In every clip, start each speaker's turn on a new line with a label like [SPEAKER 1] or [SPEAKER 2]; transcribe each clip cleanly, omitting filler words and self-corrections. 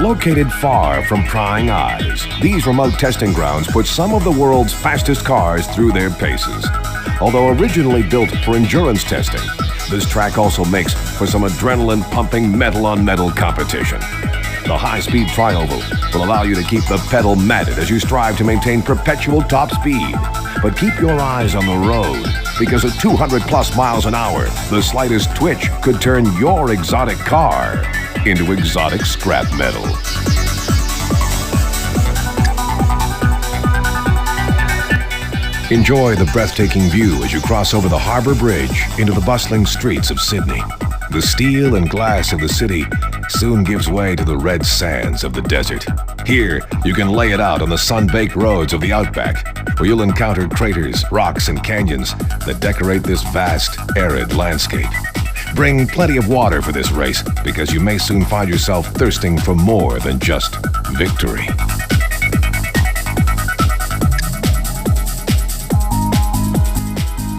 [SPEAKER 1] Located far from prying eyes, these remote testing grounds put some of the world's fastest cars through their paces. Although originally built for endurance testing, this track also makes for some adrenaline-pumping metal-on-metal competition. The high-speed tri-oval will allow you to keep the pedal matted as you strive to maintain perpetual top speed. But keep your eyes on the road, because at 200+ miles an hour, the slightest twitch could turn your exotic car into exotic scrap metal. Enjoy the breathtaking view as you cross over the Harbour Bridge into the bustling streets of Sydney. The steel and glass of the city soon gives way to the red sands of the desert. Here, you can lay it out on the sun-baked roads of the outback, where you'll encounter craters, rocks, and canyons that decorate this vast, arid landscape. Bring plenty of water for this race, because you may soon find yourself thirsting for more than just victory.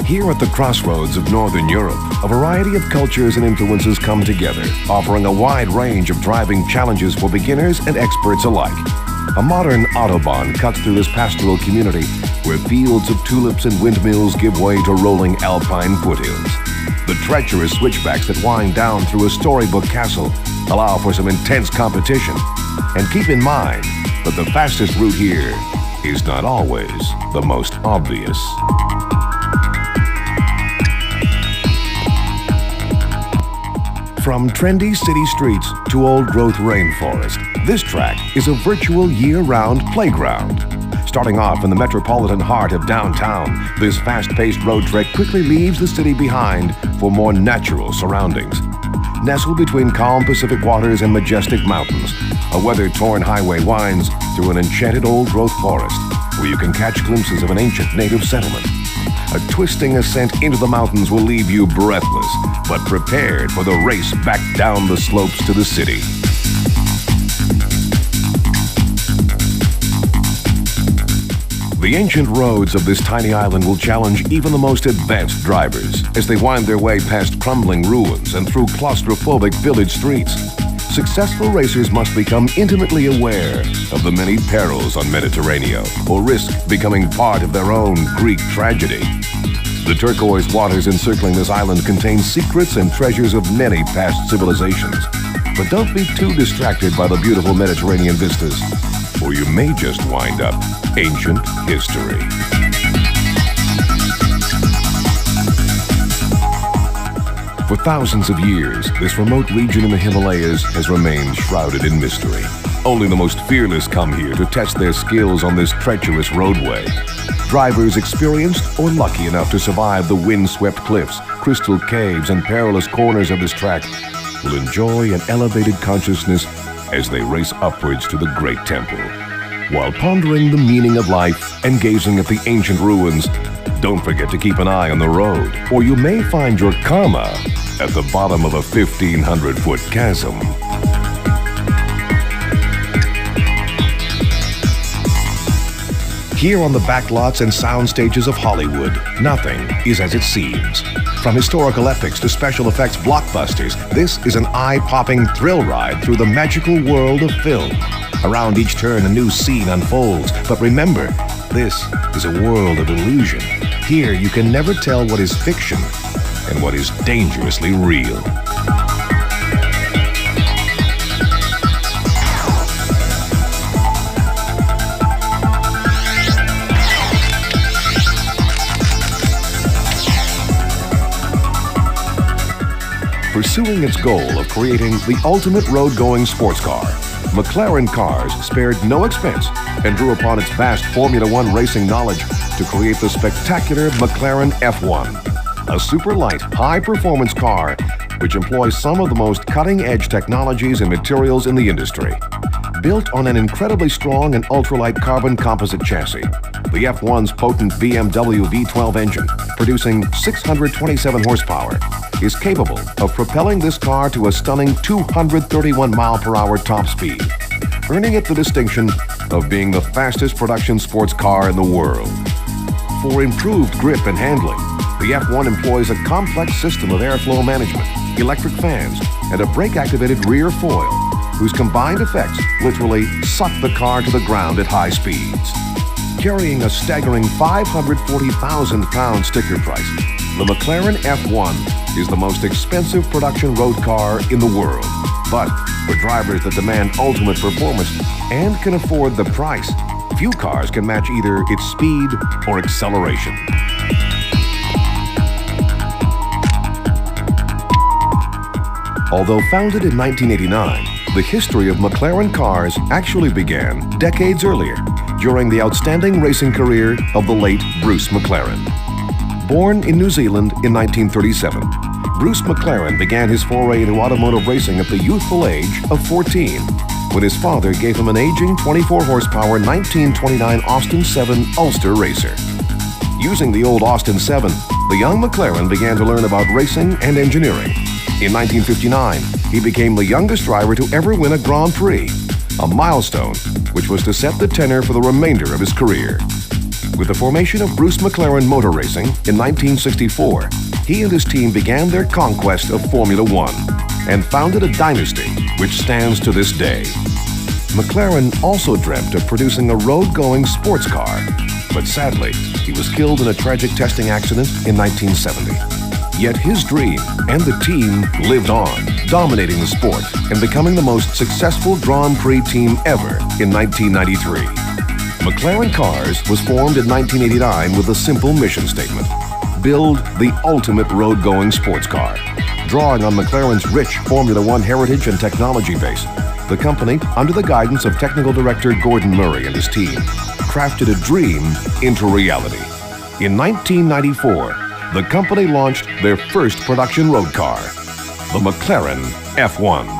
[SPEAKER 1] Here at the crossroads of Northern Europe, a variety of cultures and influences come together, offering a wide range of driving challenges for beginners and experts alike. A modern autobahn cuts through this pastoral community where fields of tulips and windmills give way to rolling alpine foothills. The treacherous switchbacks that wind down through a storybook castle allow for some intense competition. And keep in mind that the fastest route here is not always the most obvious. From trendy city streets to old-growth rainforest, this track is a virtual year-round playground. Starting off in the metropolitan heart of downtown, this fast-paced road trek quickly leaves the city behind for more natural surroundings. Nestled between calm Pacific waters and majestic mountains, a weather-torn highway winds through an enchanted old-growth forest where you can catch glimpses of an ancient native settlement. A twisting ascent into the mountains will leave you breathless, but prepared for the race back down the slopes to the city. The ancient roads of this tiny island will challenge even the most advanced drivers as they wind their way past crumbling ruins and through claustrophobic village streets. Successful racers must become intimately aware of the many perils on Mediterranean or risk becoming part of their own Greek tragedy. The turquoise waters encircling this island contain secrets and treasures of many past civilizations. But don't be too distracted by the beautiful Mediterranean vistas, or you may just wind up ancient history. For thousands of years, this remote region in the Himalayas has remained shrouded in mystery. Only the most fearless come here to test their skills on this treacherous roadway. Drivers experienced or lucky enough to survive the wind-swept cliffs, crystal caves, and perilous corners of this track will enjoy an elevated consciousness as they race upwards to the Great Temple. While pondering the meaning of life and gazing at the ancient ruins, don't forget to keep an eye on the road, or you may find your karma at the bottom of a 1,500-foot chasm. Here on the backlots and sound stages of Hollywood, nothing is as it seems. From historical epics to special effects blockbusters, this is an eye-popping thrill ride through the magical world of film. Around each turn, a new scene unfolds. But remember, this is a world of illusion. Here, you can never tell what is fiction and what is dangerously real. Pursuing its goal of creating the ultimate road-going sports car, McLaren Cars spared no expense and drew upon its vast Formula One racing knowledge to create the spectacular McLaren F1, a super-light, high-performance car which employs some of the most cutting-edge technologies and materials in the industry. Built on an incredibly strong and ultralight carbon composite chassis, the F1's potent BMW V12 engine, producing 627 horsepower, is capable of propelling this car to a stunning 231 mile-per-hour top speed, earning it the distinction of being the fastest production sports car in the world. For improved grip and handling, the F1 employs a complex system of airflow management, electric fans, and a brake-activated rear foil, whose combined effects literally suck the car to the ground at high speeds. Carrying a staggering 540,000 pound sticker price, the McLaren F1 is the most expensive production road car in the world. But for drivers that demand ultimate performance and can afford the price, few cars can match either its speed or acceleration. Although founded in 1989, the history of McLaren cars actually began decades earlier, during the outstanding racing career of the late Bruce McLaren. Born in New Zealand in 1937, Bruce McLaren began his foray into automotive racing at the youthful age of 14, when his father gave him an aging 24-horsepower 1929 Austin 7 Ulster racer. Using the old Austin 7, the young McLaren began to learn about racing and engineering. In 1959, he became the youngest driver to ever win a Grand Prix, a milestone which was to set the tenor for the remainder of his career. With the formation of Bruce McLaren Motor Racing in 1964, he and his team began their conquest of Formula One and founded a dynasty which stands to this day. McLaren also dreamt of producing a road-going sports car, but sadly, he was killed in a tragic testing accident in 1970. Yet his dream and the team lived on, dominating the sport and becoming the most successful Grand Prix team ever in 1993. McLaren Cars was formed in 1989 with a simple mission statement: build the ultimate road-going sports car. Drawing on McLaren's rich Formula One heritage and technology base, the company, under the guidance of technical director Gordon Murray and his team, crafted a dream into reality. In 1994, the company launched their first production road car, the McLaren F1.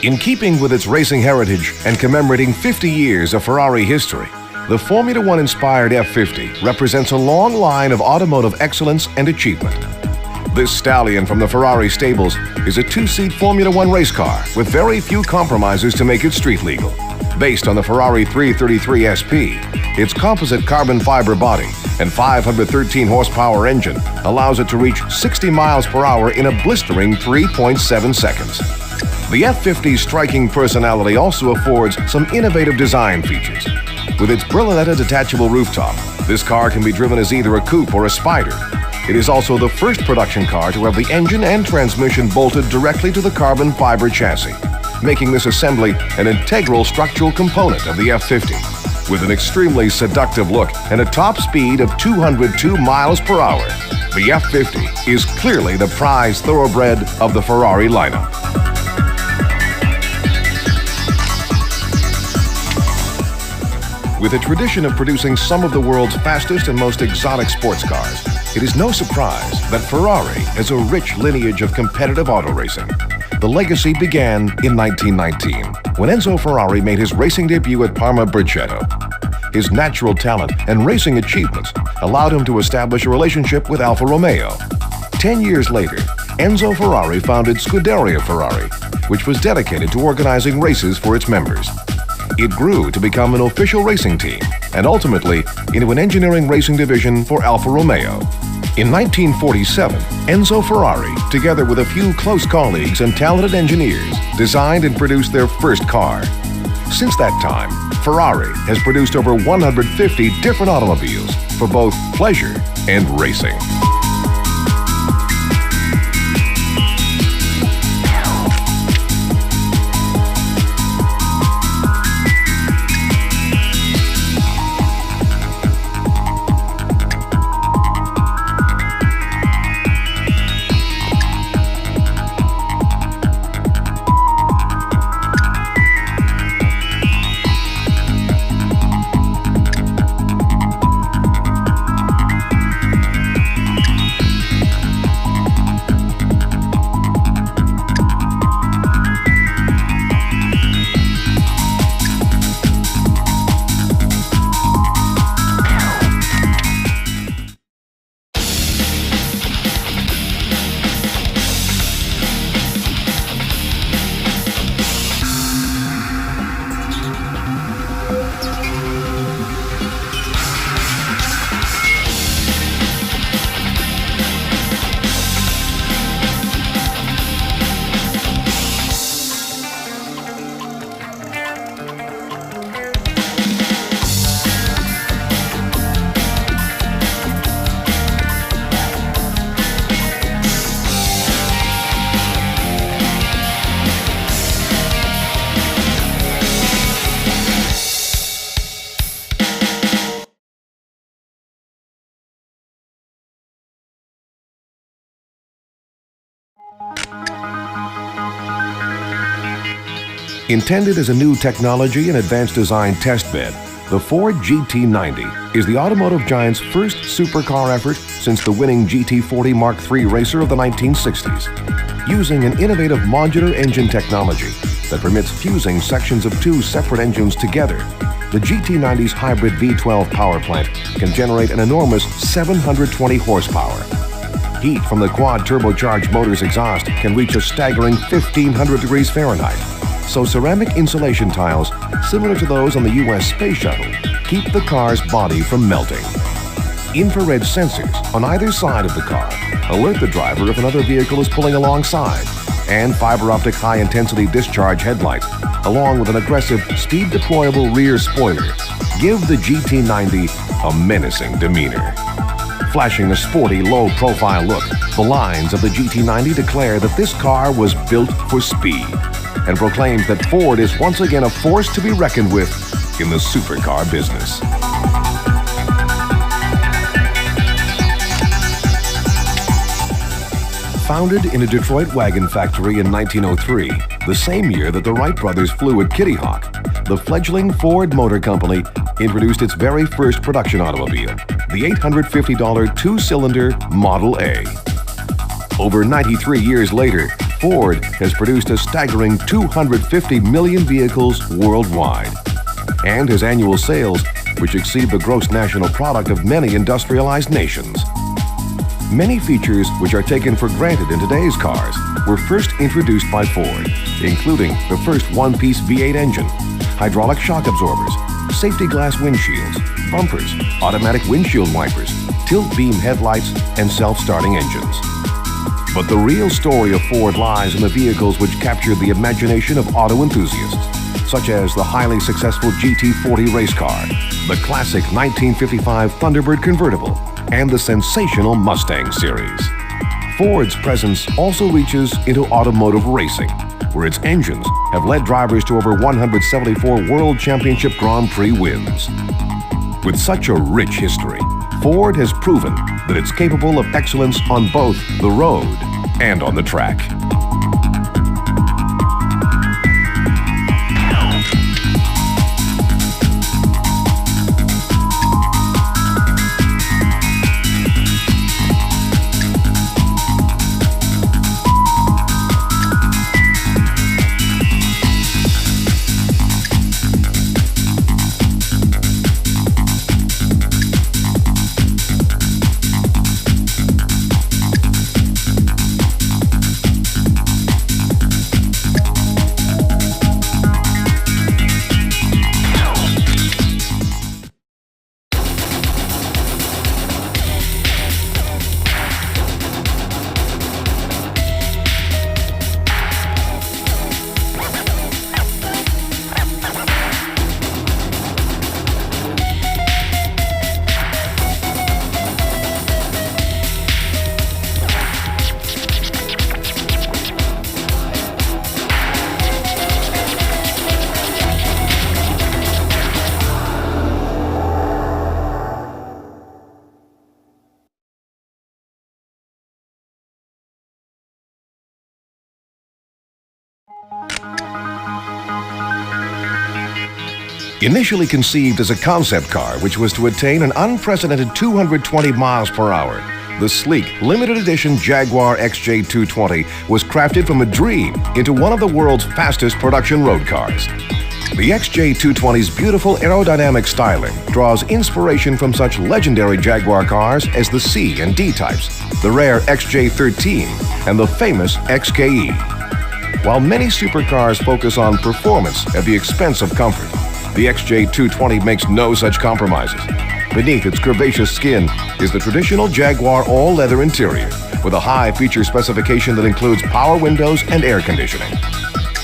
[SPEAKER 1] In keeping with its racing heritage and commemorating 50 years of Ferrari history, the Formula One-inspired F50 represents a long line of automotive excellence and achievement. This stallion from the Ferrari stables is a two-seat Formula One race car with very few compromises to make it street legal. Based on the Ferrari 333 SP, its composite carbon fiber body and 513 horsepower engine allows it to reach 60 miles per hour in a blistering 3.7 seconds. The F50's striking personality also affords some innovative design features. With its Berlinetta detachable rooftop, this car can be driven as either a coupe or a spider. It is also the first production car to have the engine and transmission bolted directly to the carbon fiber chassis, making this assembly an integral structural component of the F50. With an extremely seductive look and a top speed of 202 miles per hour, the F50 is clearly the prized thoroughbred of the Ferrari lineup. With a tradition of producing some of the world's fastest and most exotic sports cars, it is no surprise that Ferrari has a rich lineage of competitive auto racing. The legacy began in 1919, when Enzo Ferrari made his racing debut at Parma Briccetto. His natural talent and racing achievements allowed him to establish a relationship with Alfa Romeo. 10 years later, Enzo Ferrari founded Scuderia Ferrari, which was dedicated to organizing races for its members. It grew to become an official racing team and ultimately into an engineering racing division for Alfa Romeo. In 1947, Enzo Ferrari, together with a few close colleagues and talented engineers, designed and produced their first car. Since that time, Ferrari has produced over 150 different automobiles for both pleasure and racing. Intended as a new technology and advanced design testbed, the Ford GT90 is the automotive giant's first supercar effort since the winning GT40 Mark III racer of the 1960s. Using an innovative modular engine technology that permits fusing sections of two separate engines together, the GT90's hybrid V12 power plant can generate an enormous 720 horsepower. Heat from the quad turbocharged motor's exhaust can reach a staggering 1,500 degrees Fahrenheit. So ceramic insulation tiles, similar to those on the U.S. Space Shuttle, keep the car's body from melting. Infrared sensors on either side of the car alert the driver if another vehicle is pulling alongside, and fiber optic high-intensity discharge headlights, along with an aggressive speed-deployable rear spoiler, give the GT90 a menacing demeanor. Flashing a sporty, low-profile look, the lines of the GT90 declare that this car was built for speed, and proclaims that Ford is once again a force to be reckoned with in the supercar business. Founded in a Detroit wagon factory in 1903, the same year that the Wright brothers flew at Kitty Hawk, the fledgling Ford Motor Company introduced its very first production automobile, the $850 two-cylinder Model A. Over 93 years later, Ford has produced a staggering 250 million vehicles worldwide, and has annual sales which exceed the gross national product of many industrialized nations. Many features which are taken for granted in today's cars were first introduced by Ford, including the first one-piece V8 engine, hydraulic shock absorbers, safety glass windshields, bumpers, automatic windshield wipers, tilt beam headlights, and self-starting engines. But the real story of Ford lies in the vehicles which captured the imagination of auto enthusiasts, such as the highly successful GT40 race car, the classic 1955 Thunderbird convertible, and the sensational Mustang series. Ford's presence also reaches into automotive racing, where its engines have led drivers to over 174 World Championship Grand Prix wins. With such a rich history, Ford has proven that it's capable of excellence on both the road and on the track. Initially conceived as a concept car which was to attain an unprecedented 220 miles per hour, the sleek, limited edition Jaguar XJ220 was crafted from a dream into one of the world's fastest production road cars. The XJ220's beautiful aerodynamic styling draws inspiration from such legendary Jaguar cars as the C and D types, the rare XJ13, and the famous XKE. While many supercars focus on performance at the expense of comfort, the XJ220 makes no such compromises. Beneath its curvaceous skin is the traditional Jaguar all-leather interior with a high feature specification that includes power windows and air conditioning.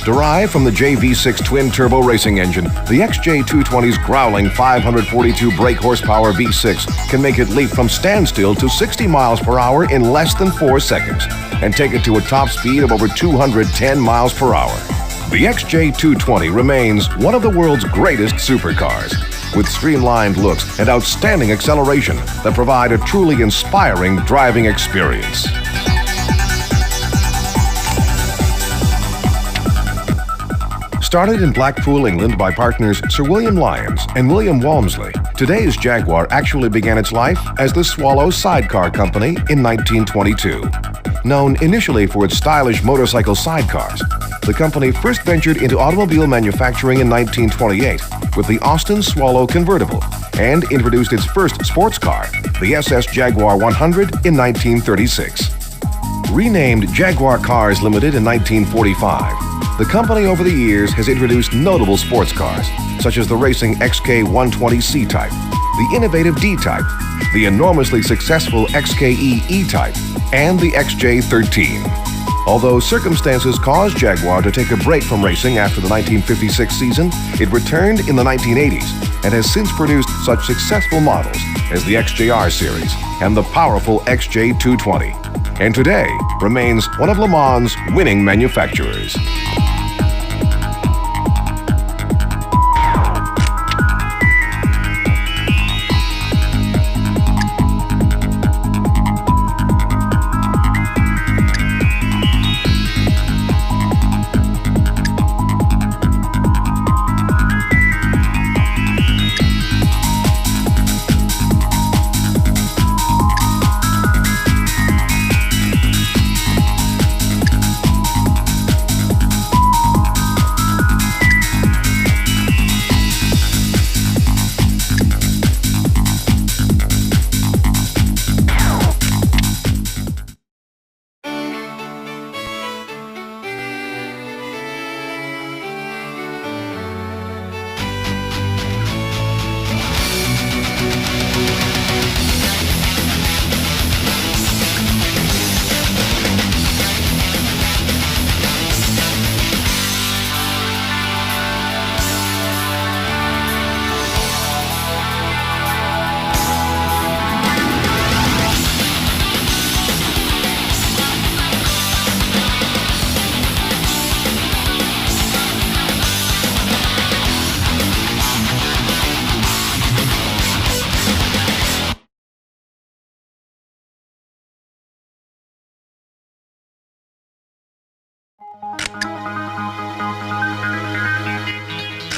[SPEAKER 1] Derived from the JV6 twin-turbo racing engine, the XJ220's growling 542 brake horsepower V6 can make it leap from standstill to 60 miles per hour in less than 4 seconds and take it to a top speed of over 210 miles per hour. The XJ220 remains one of the world's greatest supercars, with streamlined looks and outstanding acceleration that provide a truly inspiring driving experience. Started in Blackpool, England by partners Sir William Lyons and William Walmsley, today's Jaguar actually began its life as the Swallow Sidecar Company in 1922. Known initially for its stylish motorcycle sidecars, the company first ventured into automobile manufacturing in 1928 with the Austin Swallow convertible and introduced its first sports car, the SS Jaguar 100, in 1936. Renamed Jaguar Cars Limited in 1945, the company over the years has introduced notable sports cars, such as the racing XK120 C-Type, the innovative D-Type, the enormously successful XKE E-Type, and the XJ13. Although circumstances caused Jaguar to take a break from racing after the 1956 season, it returned in the 1980s and has since produced such successful models as the XJR series and the powerful XJ220, and today remains one of Le Mans' winning manufacturers.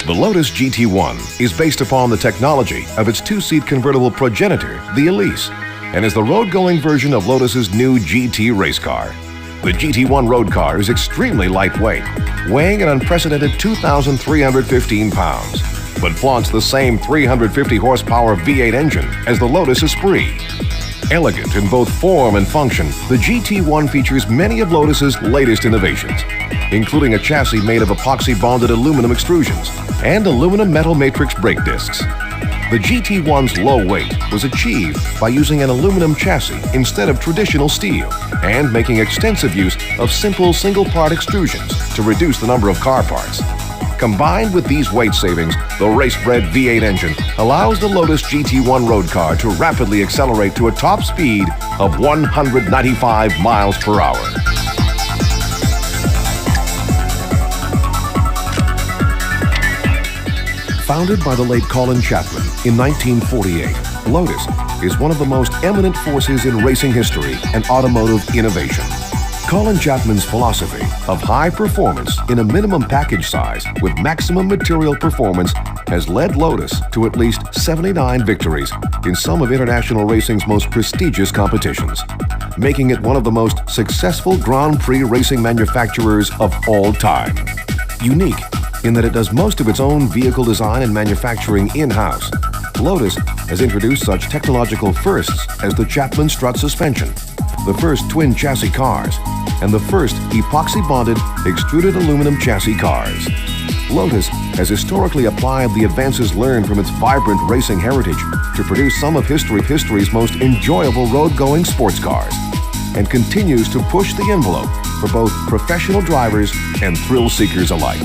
[SPEAKER 1] The Lotus GT1 is based upon the technology of its two-seat convertible progenitor, the Elise, and is the road-going version of Lotus's new GT race car. The GT1 road car is extremely lightweight, weighing an unprecedented 2,315 pounds, but flaunts the same 350 horsepower V8 engine as the Lotus Esprit. Elegant in both form and function, the GT1 features many of Lotus's latest innovations, including a chassis made of epoxy-bonded aluminum extrusions and aluminum metal matrix brake discs. The GT1's low weight was achieved by using an aluminum chassis instead of traditional steel and making extensive use of simple single-part extrusions to reduce the number of car parts. Combined with these weight savings, the race-bred V8 engine allows the Lotus GT1 road car to rapidly accelerate to a top speed of 195 miles per hour. Founded by the late Colin Chapman in 1948, Lotus is one of the most eminent forces in racing history and automotive innovation. Colin Chapman's philosophy of high performance in a minimum package size with maximum material performance has led Lotus to at least 79 victories in some of international racing's most prestigious competitions, making it one of the most successful Grand Prix racing manufacturers of all time. Unique in that it does most of its own vehicle design and manufacturing in-house, Lotus has introduced such technological firsts as the Chapman strut suspension, the first twin chassis cars, and the first epoxy-bonded extruded aluminum chassis cars. Lotus has historically applied the advances learned from its vibrant racing heritage to produce some of history's most enjoyable road-going sports cars, and continues to push the envelope for both professional drivers and thrill seekers alike.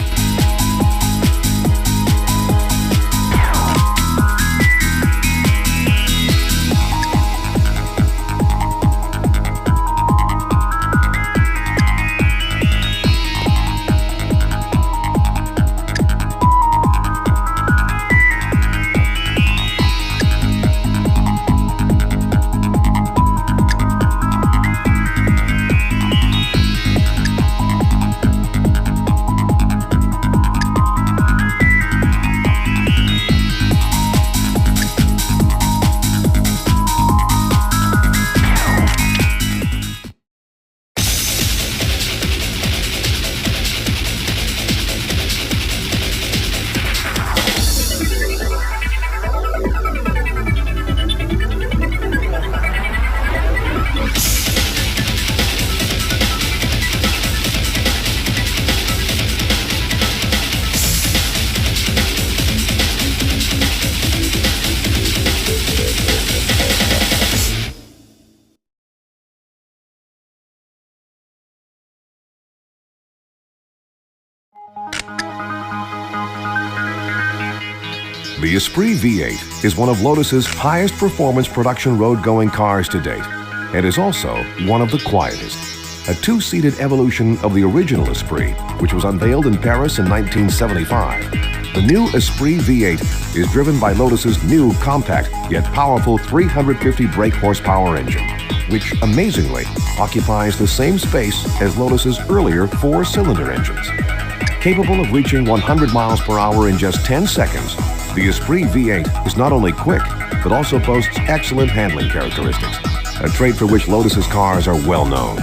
[SPEAKER 1] The Esprit V8 is one of Lotus's highest performance production road-going cars to date, and is also one of the quietest. A two-seated evolution of the original Esprit, which was unveiled in Paris in 1975. The new Esprit V8 is driven by Lotus's new compact yet powerful 350 brake horsepower engine, which amazingly occupies the same space as Lotus's earlier four-cylinder engines. Capable of reaching 100 miles per hour in just 10 seconds, the Esprit V8 is not only quick, but also boasts excellent handling characteristics, a trait for which Lotus's cars are well known.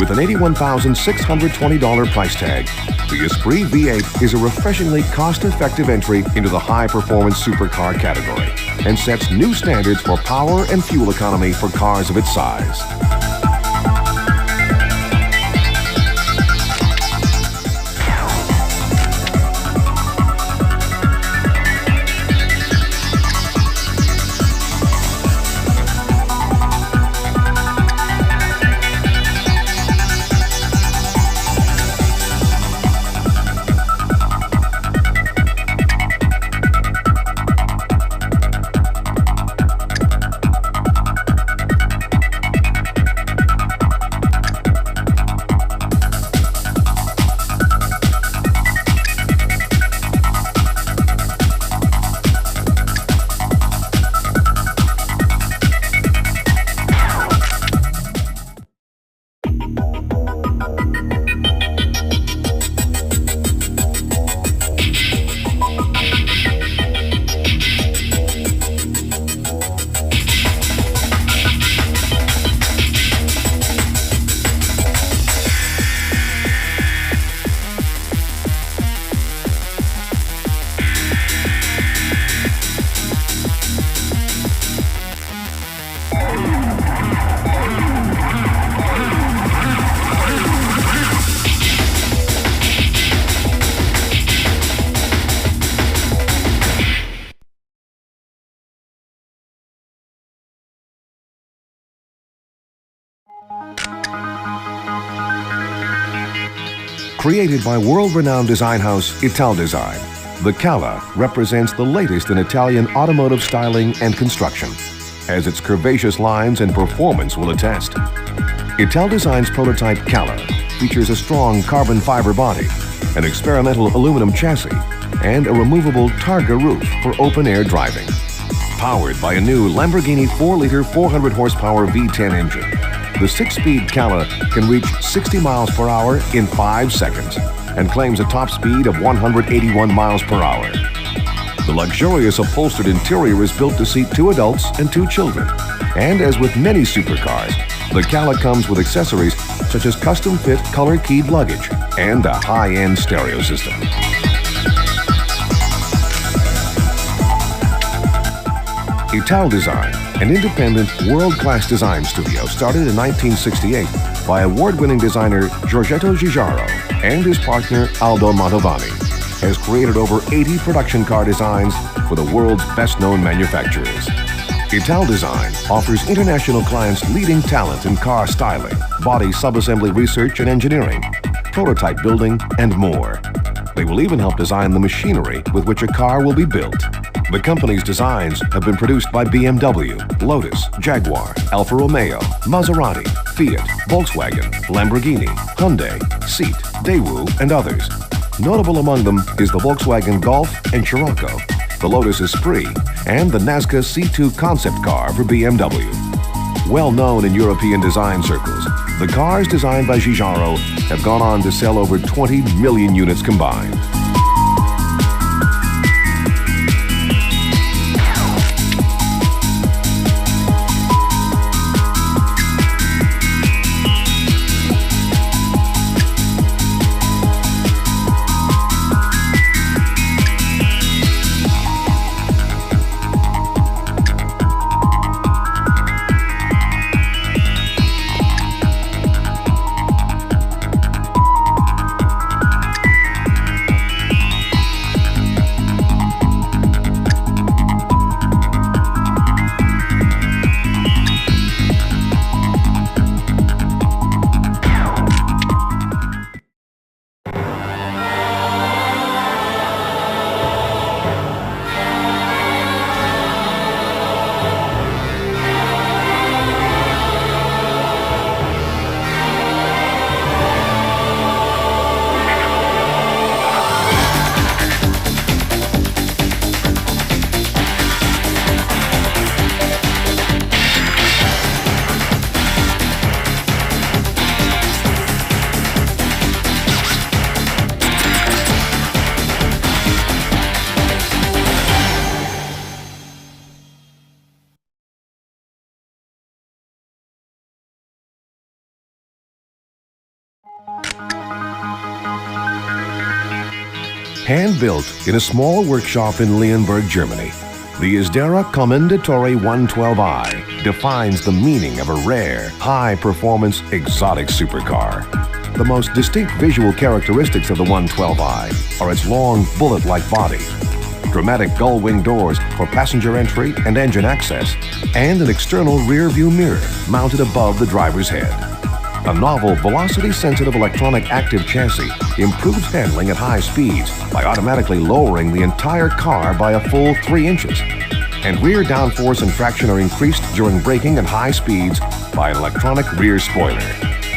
[SPEAKER 1] With an $81,620 price tag, the Esprit V8 is a refreshingly cost-effective entry into the high-performance supercar category and sets new standards for power and fuel economy for cars of its size. Created by world-renowned design house Italdesign, the Cala represents the latest in Italian automotive styling and construction, as its curvaceous lines and performance will attest. Italdesign's prototype Cala features a strong carbon fiber body, an experimental aluminum chassis, and a removable Targa roof for open-air driving. Powered by a new Lamborghini 4-liter 400 horsepower V10 engine, the 6-speed Cala can reach 60 miles per hour in 5 seconds and claims a top speed of 181 miles per hour. The luxurious upholstered interior is built to seat 2 adults and 2 children. And as with many supercars, the Cala comes with accessories such as custom-fit color-keyed luggage and a high-end stereo system. Ital Design, an independent, world-class design studio started in 1968 by award-winning designer Giorgetto Giugiaro and his partner Aldo Mantovani, has created over 80 production car designs for the world's best-known manufacturers. Ital Design offers international clients leading talent in car styling, body subassembly research and engineering, prototype building, and more. They will even help design the machinery with which a car will be built. The company's designs have been produced by BMW, Lotus, Jaguar, Alfa Romeo, Maserati, Fiat, Volkswagen, Lamborghini, Hyundai, Seat, Daewoo, and others. Notable among them is the Volkswagen Golf and Scirocco, the Lotus Esprit, and the Nazca C2 concept car for BMW. Well known in European design circles, the cars designed by Giugiaro have gone on to sell over 20 million units combined. Hand-built in a small workshop in Leonberg, Germany, the Isdera Commendatore 112i defines the meaning of a rare, high-performance, exotic supercar. The most distinct visual characteristics of the 112i are its long, bullet-like body, dramatic gull-wing doors for passenger entry and engine access, and an external rear-view mirror mounted above the driver's head. A novel velocity-sensitive electronic active chassis improves handling at high speeds by automatically lowering the entire car by a full 3 inches. And rear downforce and traction are increased during braking at high speeds by an electronic rear spoiler.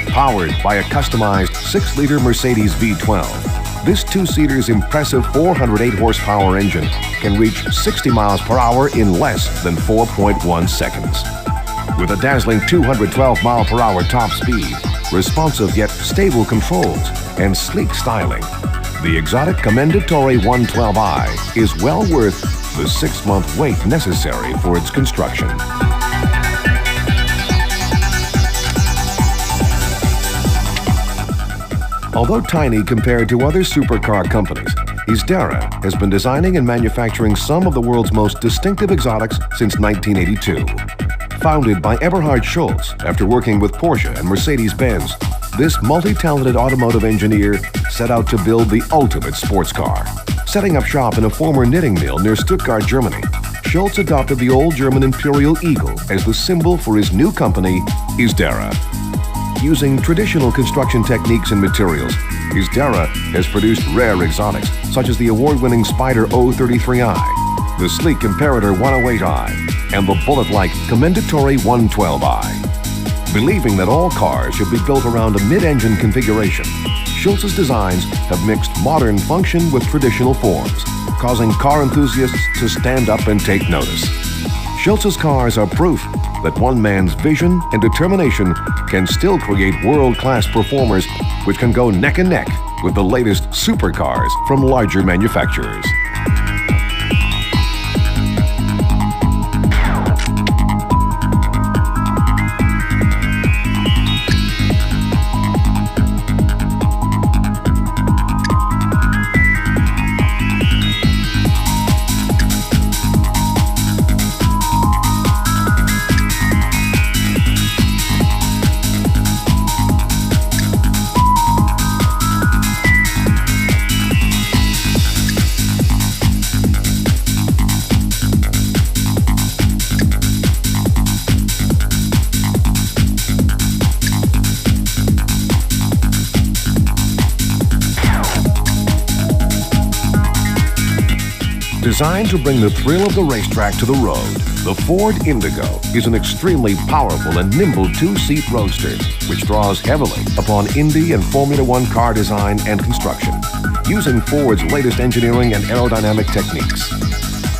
[SPEAKER 1] Powered by a customized 6-liter Mercedes V12, this 2-seater's impressive 408 horsepower engine can reach 60 miles per hour in less than 4.1 seconds. With a dazzling 212 mile per hour top speed, responsive yet stable controls, and sleek styling, the exotic Commendatore 112i is well worth the 6-month wait necessary for its construction. Although tiny compared to other supercar companies, Isdera has been designing and manufacturing some of the world's most distinctive exotics since 1982. Founded by Eberhard Schultz after working with Porsche and Mercedes-Benz, this multi-talented automotive engineer set out to build the ultimate sports car. Setting up shop in a former knitting mill near Stuttgart, Germany, Schultz adopted the old German Imperial Eagle as the symbol for his new company, Isdera. Using traditional construction techniques and materials, Isdera has produced rare exotics such as the award-winning Spider 033i, the sleek Imperator 108i, and the bullet-like Commendatore 112i. Believing that all cars should be built around a mid-engine configuration, Schultz's designs have mixed modern function with traditional forms, causing car enthusiasts to stand up and take notice. Schultz's cars are proof that one man's vision and determination can still create world-class performers which can go neck and neck with the latest supercars from larger manufacturers. Designed to bring the thrill of the racetrack to the road, the Ford Indigo is an extremely powerful and nimble two-seat roadster which draws heavily upon Indy and Formula One car design and construction, using Ford's latest engineering and aerodynamic techniques.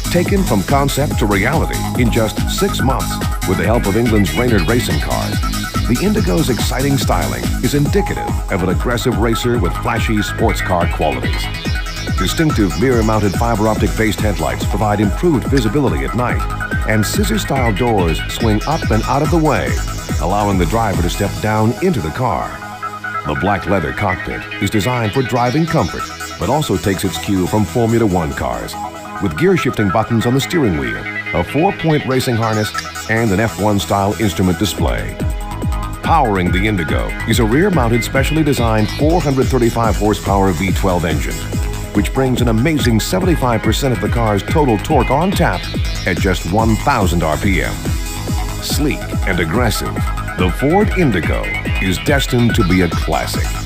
[SPEAKER 1] Taken from concept to reality in just 6 months with the help of England's Reynard racing cars, the Indigo's exciting styling is indicative of an aggressive racer with flashy sports car qualities. Distinctive mirror-mounted fiber-optic-based headlights provide improved visibility at night, and scissor-style doors swing up and out of the way, allowing the driver to step down into the car. The black leather cockpit is designed for driving comfort, but also takes its cue from Formula One cars, with gear-shifting buttons on the steering wheel, a 4-point racing harness, and an F1-style instrument display. Powering the Indigo is a rear-mounted specially designed 435 horsepower V12 engine, which brings an amazing 75% of the car's total torque on tap at just 1,000 RPM. Sleek and aggressive, the Ford Indigo is destined to be a classic.